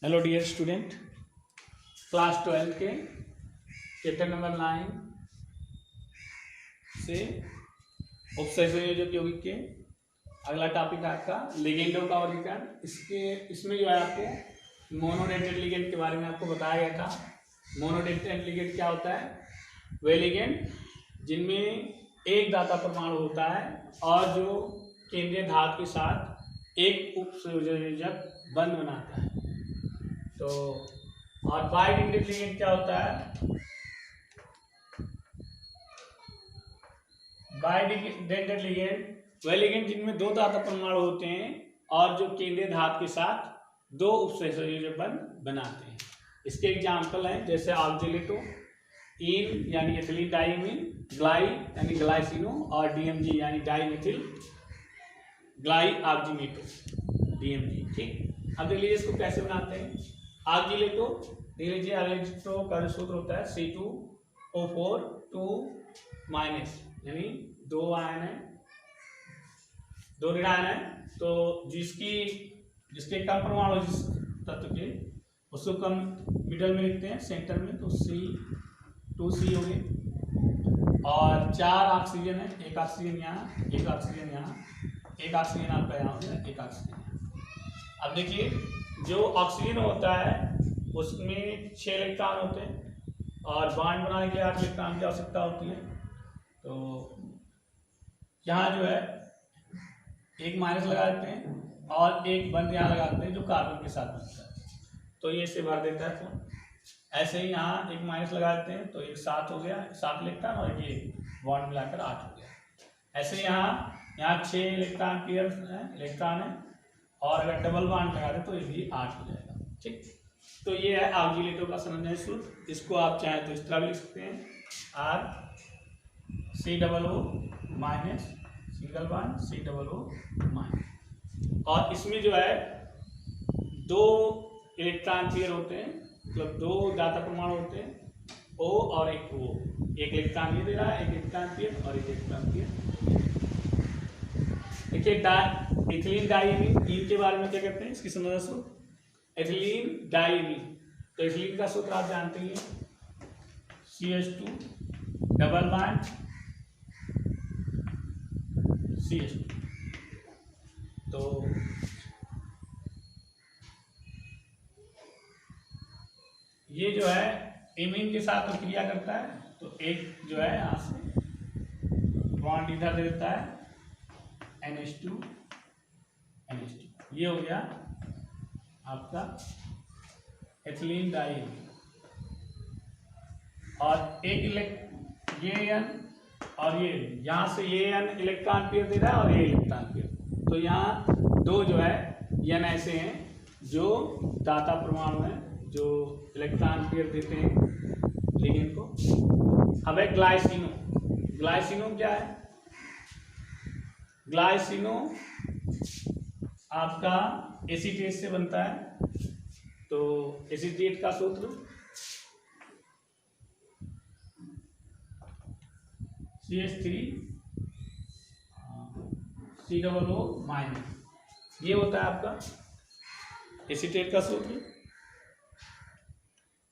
Hello dear student, class 12 के chapter number 9 से उपसंयोजक यौगिक के अगला टॉपिक आपका लिगेंडों का वर्गीकरण। इसमें जो है आपको मोनोडेंटेड लिगेंड के बारे में आपको बताया गया था। मोनोडेंटेड लिगेंड क्या होता है? वे लिगेंड जिनमें एक दाता परमाणु होता है और जो केंद्रीय धातु के साथ एक उपसंयोजक बंध बनाता है। तो और बाइडेंटेड लिगेंड क्या होता है? बाइडेंटेड लिगेंड वे लिगेंड जिनमें दो दाता परमाणु होते हैं और जो केंद्रीय धातु के साथ दो उपसंयोजक बंध बनाते हैं। इसके एग्जाम्पल हैं जैसे ऑक्जेलेटो, इन यानी एथिलीन डाइमीन, ग्लाई यानी ग्लाइसिनो और डीएमजी यानी डाइमेथिल ग्लाई ऑक्जीमेटो डीएमजी। ठीक, अब देख लीजिए इसको कैसे बनाते हैं। ऑक्जेलेटो देख लीजिए, ऑक्जेलेटो का जो सूत्र होता है C2O4 2- यानी दो आयन है, दो ऋण आयन है। तो जिसके कम परमाणु जिस तत्व के उसको कम मिडल में लिखते हैं, सेंटर में, तो C2C हो गए। और 4 ऑक्सीजन है, एक ऑक्सीजन यहाँ, एक ऑक्सीजन यहाँ, एक ऑक्सीजन आपका यहाँ हो गया, एक ऑक्सीजन यहाँ। अब देखिए, जो ऑक्सीजन होता है उसमें 6 इलेक्ट्रॉन होते हैं और बॉन्ड बनाने के लिए 8 इलेक्ट्रॉन की आवश्यकता होती है। तो यहाँ जो है एक माइनस लगा देते हैं और एक बंद यहाँ लगाते हैं जो कार्बन के साथ बनता है, तो ये इसे भर देता है फोन। ऐसे ही यहाँ एक माइनस लगा देते हैं तो एक 7 हो गया, 7 इलेक्ट्रॉन, और ये बॉन्ड मिलाकर 8 हो गया। ऐसे यहाँ 6 इलेक्ट्रॉन पेयर इलेक्ट्रॉन है और अगर डबल बॉन्ड लगा दें तो ये भी 8 हो जाएगा। ठीक, तो ये है ऑक्जेलेटो का संरचना सूत्र। इसको आप चाहें तो इस तरह लिख सकते हैं, RCOO- सिंगल बॉन्ड COO-। और इसमें जो है 2 इलेक्ट्रॉन पेयर होते हैं, मतलब 2 दाता परमाणु होते हैं, O और एक O। एक इलेक्ट्रॉन ये दे रहा है, एक इलेक्ट्रॉन पेयर और एक इलेक्ट्रॉन पेयर। देखिए एथिलीन डाइमीन इन के बारे में क्या कहते हैं, इसकी संरचना सूत्र एथिलीन डाइमीन। तो एथिलीन का सूत्र आप जानते हैं, CH2 डबल बॉन्ड CH2। तो ये जो है इमीन के साथ तो क्रिया करता है, तो एक जो है यहाँ से बॉन्ड इधर दे देता है NH2। ये हो गया आपका एथिलीन डाइमीन। और एक ये N और ये यहाँ से ये N इलेक्ट्रॉन पेयर दे रहा है और ये इलेक्ट्रॉन पेयर, तो यहाँ 2 जो है N ऐसे हैं जो दाता परमाणु हैं जो इलेक्ट्रॉन पेयर देते हैं लिगेंड को। अब है ग्लाइसिनो। ग्लाइसिनो क्या है? ग्लाइसिनो आपका एसीटेट से बनता है। तो एसीटेट का सूत्र CH3 COO-। ये होता है आपका एसीटेट का सूत्र।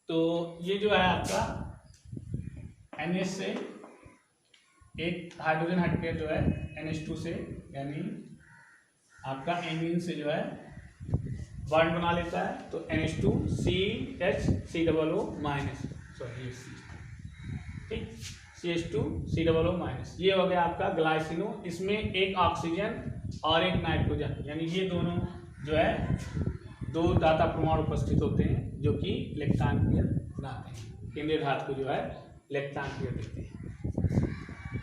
तो ये जो है आपका NH से एक हाइड्रोजन हटके जो है NH2 से, यानी आपका एमीन से जो है बॉन्ड बना लेता है, तो NH2CH सॉरी ठीक, CH2COO-। ये हो गया आपका ग्लाइसिनो। इसमें एक ऑक्सीजन और एक नाइट्रोजन, यानी ये दोनों जो है 2 दाता परमाणु उपस्थित होते हैं जो कि इलेक्ट्रॉन पेयर बनाते हैं, केंद्रीय धातु को जो है इलेक्ट्रॉन पेयर देते हैं।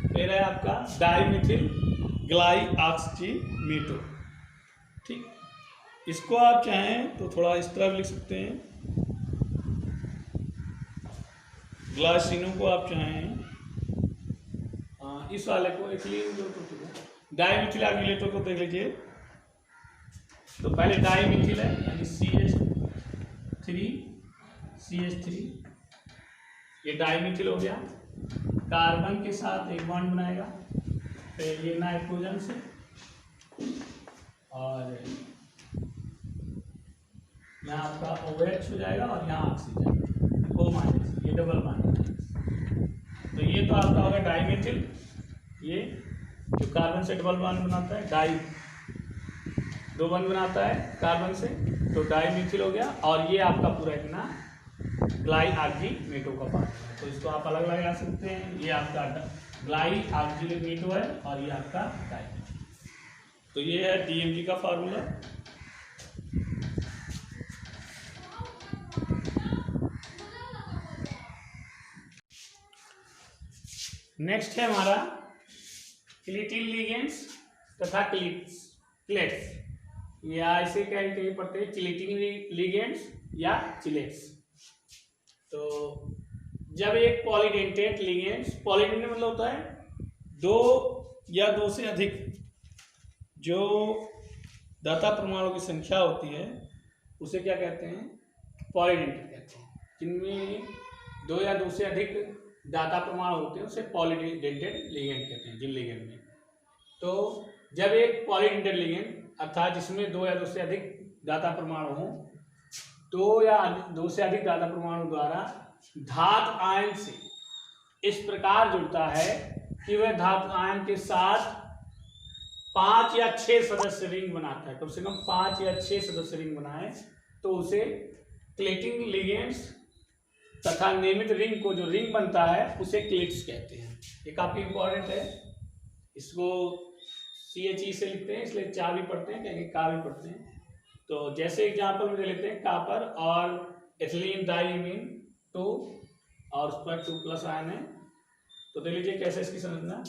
फिर है आपका डाइमेथिल ग्लाई ऑक्सीमेटो। ठीक, इसको आप चाहें तो थोड़ा इस तरह लिख सकते हैं, ग्लाइसिनो को आप चाहें इस वाले को एथिलीन जो डाइमेथिल ऑक्जेलेटो को देख लीजिए। तो पहले डाइमेथिल है यानी CH3 ये डाइमेथिल हो गया, कार्बन के साथ एक बॉन्ड बनाएगा, फिर ये नाइट्रोजन से और यहाँ आपका OH हो जाएगा और यहाँ ऑक्सीजन O-, ये डबल बॉन्ड। तो ये तो आपका होगा डाइमेथिल, ये जो कार्बन से डबल बॉन्ड बनाता है, डाई 2 बॉन्ड बनाता है कार्बन से, तो डाइमेथिल हो गया। और ये आपका पूरा इतना ग्लाई ऑक्सीमेटो का पार्ट है, तो इसको आप अलग लगा सकते हैं। ये आपका ग्लाई ऑक्सीमेटो है और ये आपका डाइमेथिल। तो ये है DMG का फार्मूला। नेक्स्ट है हमारा क्लिटिन लिगेंड्स तथा क्लेट्स, या इसे कहीं पढ़ते हैं क्लिटिन लिगेंड्स या चिलेट्स। तो जब एक पॉलीडेंटेट लिगेंड्स, पॉलीडेंटेट मतलब होता है 2 या 2 से अधिक जो दाता परमाणु की संख्या होती है, उसे क्या कहते हैं, पॉलीडेंटेट कहते हैं। जिनमें 2 या 2 से अधिक दाता परमाणु होते हैं उसे पॉलीडेंटेट लिगेंड कहते हैं, जिन लिगेंड में। तो जब एक पॉलीडेंटेट लिगेंड अर्थात जिसमें 2 या 2 से अधिक दाता परमाणु हो, 2 या 2 से अधिक दाता परमाणु द्वारा धातु आयन से इस प्रकार जुड़ता है कि वह धातु आयन के साथ 5 या 6 सदस्य रिंग बनाता है, कम से कम 5 या 6 सदस्य रिंग बनाए, तो उसे क्लेटिंग लिगेंड्स तथा नियमित रिंग को जो रिंग बनता है उसे क्लेट्स कहते हैं। ये काफी इंपॉर्टेंट है, इसको CHE से लिखते हैं, इसलिए 4 भी पढ़ते हैं, कहीं का भी पढ़ते हैं। तो जैसे एग्जाम्पल में दे लेते हैं कापर और एथिलीन डाइमीन 2 और उस पर 2+ आयन है, तो देख लीजिए कैसे इसकी समझना।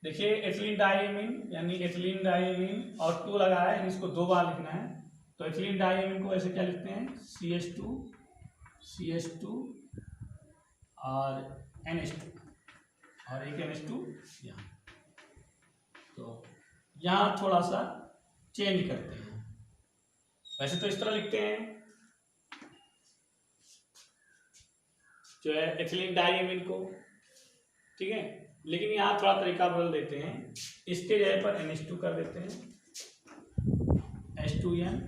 देखिए एथिलीन डाइमीन यानी एथिलीन डाइमीन और 2 लगा है, इसको 2 बार लिखना है। तो एथिलीन डाइमीन को ऐसे क्या लिखते हैं, CH2 और NH2 और एक NH2 यहाँ। तो यहाँ थोड़ा सा चेंज करते हैं, वैसे तो इस तरह लिखते हैं जो है एथिलीन डाइमीन को, ठीक है, लेकिन यहाँ थोड़ा तरीका बदल देते हैं, इसके जगह पर NH2 कर देते हैं, H2N,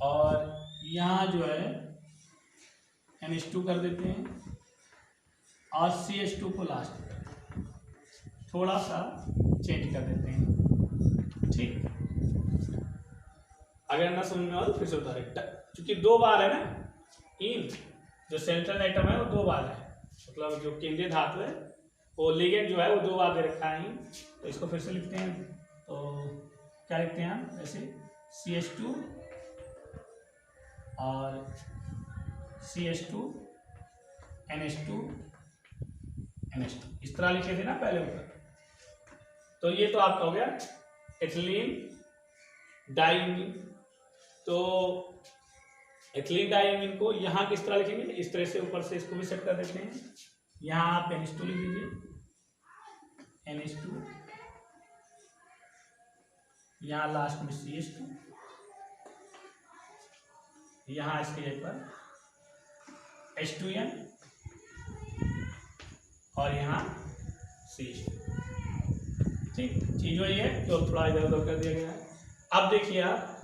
और यहाँ जो है NH2 कर देते हैं और CH2 को लास्ट में थोड़ा सा चेंज कर देते हैं, ठीक। अगर ना समझ में आओ तो फिर से उतारे, क्योंकि 2 बार है ना, इन जो सेंट्रल एटम है वो 2 बार है, मतलब जो केंद्रीय धातु है वो लिगेंड जो है वो 2 बार दे रखा है। तो इसको फिर से लिखते हैं, तो क्या लिखते हैं हम, ऐसे CH2 और CH2 NH2 इस तरह लिखे थे ना पहले ऊपर। तो ये तो आपका हो गया एथिलीन डाइमीन। तो एथिलीन डाइमीन को यहाँ किस तरह लिखेंगे, इस तरह से ऊपर से इसको भी सेट कर देते हैं। यहाँ आप NH2 लिख दीजिए, NH2, यहाँ लास्ट में CH2, यहाँ इसके जगह पर H2N और यहाँ CH2, ठीक। चीज वही है जो थोड़ा इधर उधर कर दिया गया है। अब देखिए आप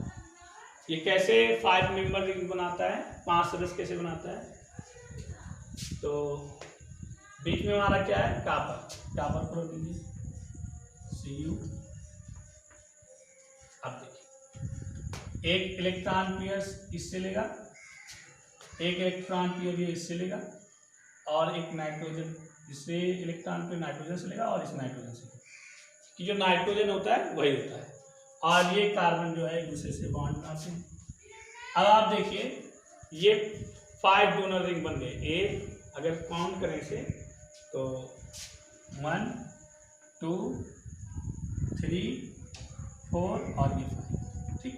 ये कैसे 5 मेंबर रिंग बनाता है, 5 सदस्य कैसे बनाता है। तो बीच में हमारा क्या है, कापर को रख दीजिए Cu। अब देखिए एक इलेक्ट्रॉन पेयर इससे लेगा, एक इलेक्ट्रॉन पेयर ये इससे लेगा, और एक नाइट्रोजन इससे इलेक्ट्रॉन पेयर नाइट्रोजन से लेगा और इस नाइट्रोजन से, कि जो नाइट्रोजन होता है वही होता है, और ये कार्बन जो है एक दूसरे से बॉन्ड बनाते हैं। अब आप देखिए ये 5 डोनर रिंग बन गए। एक अगर काउंट करें इसे तो 1 2 3 4 और ये 5, ठीक।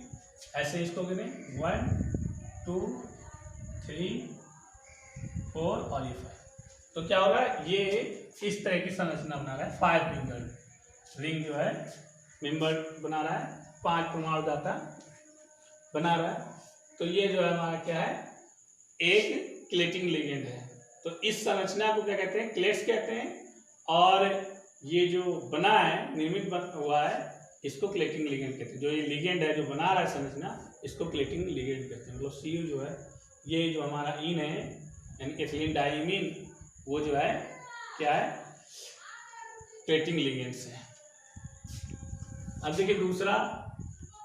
ऐसे इसको करें 1 2 3 4 और ये 5, तो क्या हो रहा है, ये इस तरह की संरचना बना रहा है। 5 मेंबर रिंग जो है मेंबर बना रहा है, 5 परमाणु दाता बना रहा है। तो ये जो है हमारा क्या है, एक क्लेटिंग लिगेंड है। तो इस संरचना को क्या कहते हैं, क्लेट्स कहते हैं। और ये जो बना है, निर्मित हुआ है, इसको क्लेटिंग लिगेंड कहते हैं। जो ये लिगेंड है जो बना रहा है संरचना, इसको क्लेटिंग लिगेंड कहते हैं। मतलब Cu जो है, ये जो हमारा इन है यानी एथिलीन डाइमीन, वो जो है क्या है, क्लेटिंग लिगेंड्स है। अब देखिए दूसरा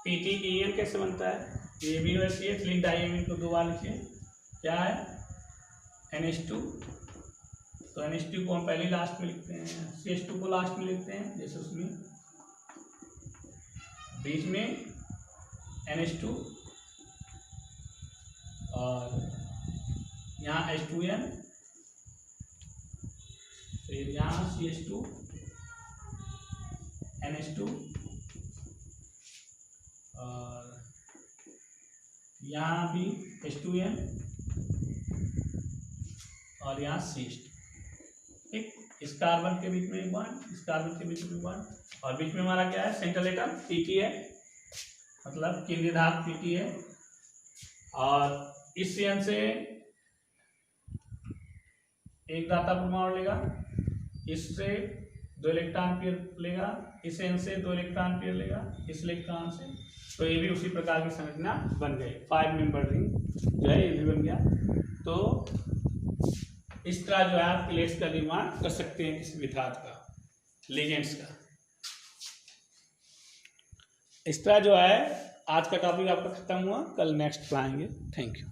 PTEN कैसे बनता है। ये भी वैसे एथिलीन डाइमीन को दो बार लिखिए, क्या है NH2। तो NH2 को हम पहले लास्ट में लिखते हैं, CH2 को लास्ट में लिखते हैं, जैसे उसमें बीच में NH2 और यहाँ H2N, फिर यहाँ CH2 NH2 और यहाँ भी H2N और यहाँ CH2। ठीक, इस कार्बन के बीच में एक बॉन्ड, इस कार्बन के बीच में बॉन्ड, और बीच में हमारा क्या है सेंट्रल एटम PT है, मतलब केंद्रीय धात PT है। और इस CN से एक दाता परमाणु लेगा, इससे 2 इलेक्ट्रॉन पेयर लेगा, इस N से 2 इलेक्ट्रॉन पेयर लेगा, इस इलेक्ट्रॉन से। तो ये भी उसी प्रकार की संरचना बन गई, 5 मेंबर रिंग जो है ये भी बन गया। तो इस तरह जो है आप प्लेट्स का निर्माण कर सकते हैं किसी भी धातु का, लिगेंड्स का। इस तरह जो है आज का टॉपिक आपका खत्म हुआ, कल नेक्स्ट पढ़ाएंगे। Thank you.